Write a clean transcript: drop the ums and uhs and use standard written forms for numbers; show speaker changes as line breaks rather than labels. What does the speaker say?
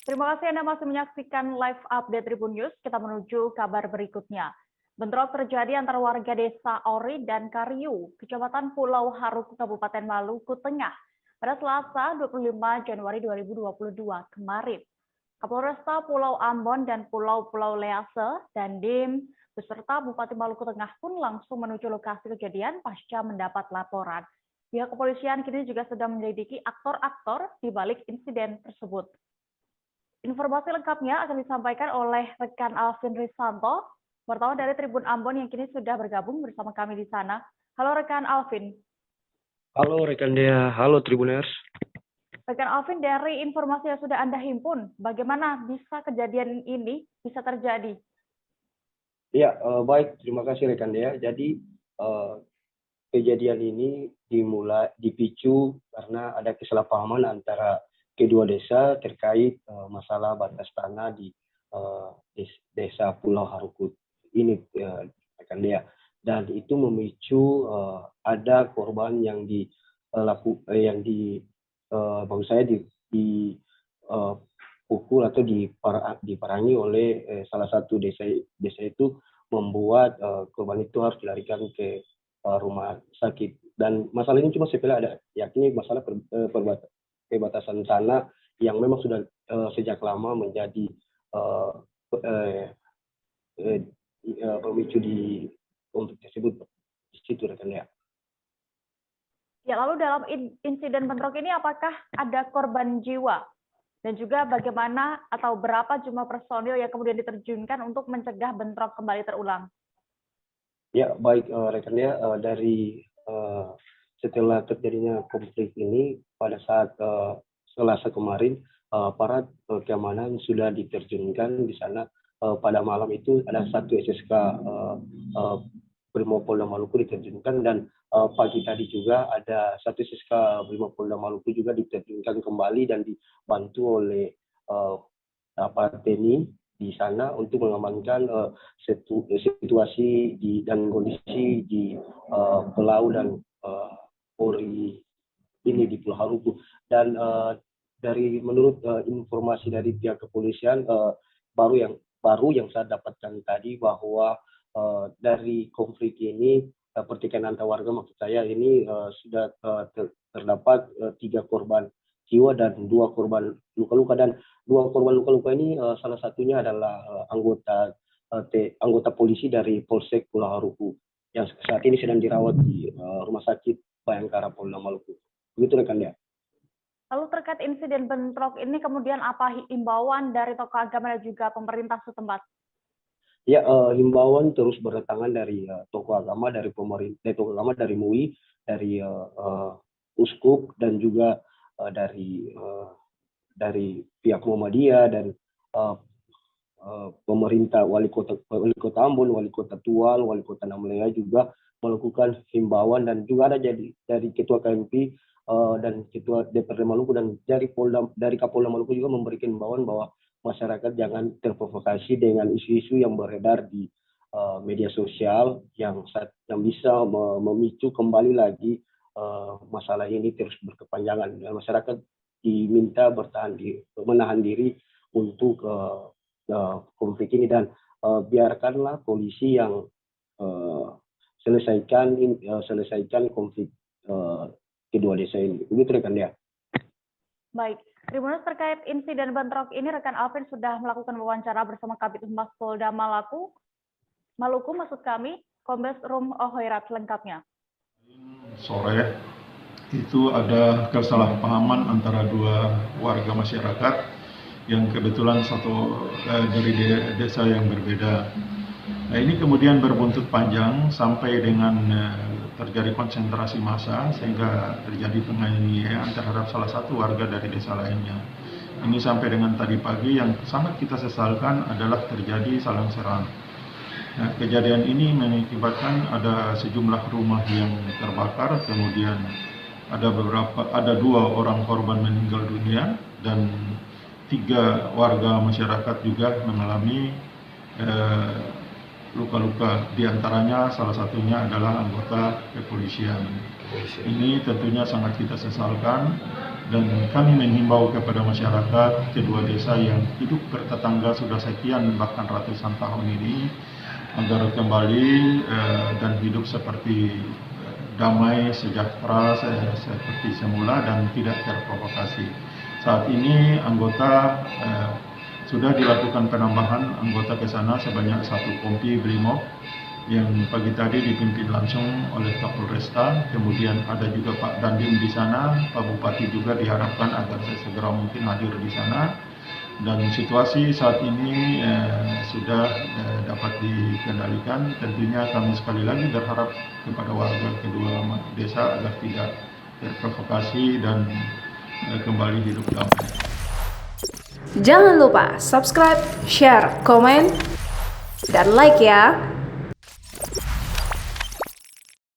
Terima kasih Anda masih menyaksikan live update Tribun News. Kita menuju kabar berikutnya. Bentrok terjadi antara warga desa Ori dan Kariu, Kecamatan Pulau Haruku, Kabupaten Maluku Tengah, pada Selasa 25 Januari 2022 kemarin. Kapolresta Pulau Ambon dan Pulau-Pulau Lease dan Dim beserta Bupati Maluku Tengah pun langsung menuju lokasi kejadian pasca mendapat laporan. Pihak kepolisian kini juga sedang menyelidiki aktor-aktor di balik insiden tersebut. Informasi lengkapnya akan disampaikan oleh rekan Alvin Risanto, wartawan dari Tribun Ambon yang kini sudah bergabung bersama kami di sana. Halo rekan Alvin.
Halo rekan Dea, halo Tribuners.
Rekan Alvin, dari informasi yang sudah Anda himpun, bagaimana bisa kejadian ini bisa terjadi?
Ya, baik, terima kasih rekan Dea. Jadi kejadian ini dipicu karena ada kesalahpahaman antara kedua desa terkait masalah batas tanah di desa Pulau Haruku ini, rekan Dea. Dan itu memicu ada korban yang dipukul atau diperangi oleh salah satu desa itu, membuat korban itu harus dilarikan ke rumah sakit. Dan masalah ini cuma sepele, yakni masalah perbatasan tanah yang memang sudah sejak lama menjadi pemicu untuk tersebut di situ, rekan ya.
Ya, lalu dalam insiden bentrok ini apakah ada korban jiwa? Dan juga bagaimana atau berapa jumlah personil yang kemudian diterjunkan untuk mencegah bentrok kembali terulang?
Ya, baik rekan ya, dari setelah terjadinya konflik ini pada saat Selasa kemarin, aparat keamanan sudah diterjunkan di sana. Pada malam itu ada satu SSK Brimopolda Maluku diterjunkan, dan pagi tadi juga ada satu SSK Brimopolda Maluku juga diterjunkan kembali dan dibantu oleh aparat TNI di sana untuk mengamankan situasi dan kondisi di Pulau dan Ori ini di Pulau Haruku. Dan menurut informasi dari pihak kepolisian baru yang saya dapatkan tadi, bahwa dari konflik ini, pertikaian antar warga maksud saya ini, sudah terdapat 3 korban jiwa dan 2 korban luka-luka. Dan 2 korban luka-luka ini salah satunya adalah anggota polisi dari Polsek Pulau Haruku yang saat ini sedang dirawat di Rumah Sakit Bayangkara Polda Maluku. Begitu rekan ya.
Lalu terkait insiden bentrok ini kemudian apa himbauan dari tokoh agama dan juga pemerintah setempat?
Ya, himbauan terus berdatangan dari tokoh agama, dari pemerintah, tokoh agama dari MUI, dari uskup, dan juga dari pihak Muhammadiyah dan pemerintah, wali kota Ambon, wali kota Tual, wali kota Namlea juga melakukan himbauan, dan juga ada dari ketua KMP dan ketua DPRD Maluku, dan dari Kapolda Maluku juga memberikan himbauan bahwa masyarakat jangan terprovokasi dengan isu-isu yang beredar di media sosial yang bisa memicu kembali lagi masalah ini terus berkepanjangan. Dan masyarakat diminta menahan diri untuk konflik ini, dan biarkanlah polisi yang selesaikan konflik kedua desa ini. Begitu rekan ya.
Baik, Tribuners, terkait insiden bentrok ini, rekan Alvin sudah melakukan wawancara bersama Kabid Humas Polda Maluku, maksud kami, Kombes Rum Ohoirat lengkapnya.
Sore itu ada kesalahpahaman antara 2 warga masyarakat yang kebetulan satu dari desa yang berbeda. Nah, ini kemudian berbuntut panjang sampai dengan terjadi konsentrasi massa sehingga terjadi penganiayaan terhadap salah satu warga dari desa lainnya. Ini sampai dengan tadi pagi, yang sangat kita sesalkan adalah terjadi saling serang. Nah, kejadian ini mengakibatkan ada sejumlah rumah yang terbakar, kemudian ada 2 orang korban meninggal dunia, dan 3 warga masyarakat juga mengalami luka-luka. Di antaranya salah satunya adalah anggota kepolisian. Ini tentunya sangat kita sesalkan dan kami menghimbau kepada masyarakat kedua desa yang hidup bertetangga sudah sekian bahkan ratusan tahun ini agar kembali dan hidup seperti damai, sejahtera seperti semula dan tidak terprovokasi. Saat ini anggota sudah dilakukan penambahan anggota ke sana sebanyak 1 kompi Brimob yang pagi tadi dipimpin langsung oleh Kapolresta. Kemudian ada juga Pak Dandim di sana, Pak Bupati juga diharapkan agar sesegera mungkin hadir di sana. Dan situasi saat ini sudah dapat dikendalikan. Tentunya kami sekali lagi berharap kepada warga kedua desa agar tidak terprovokasi dan kembali hidup damai.
Jangan lupa subscribe, share, komen, dan like ya.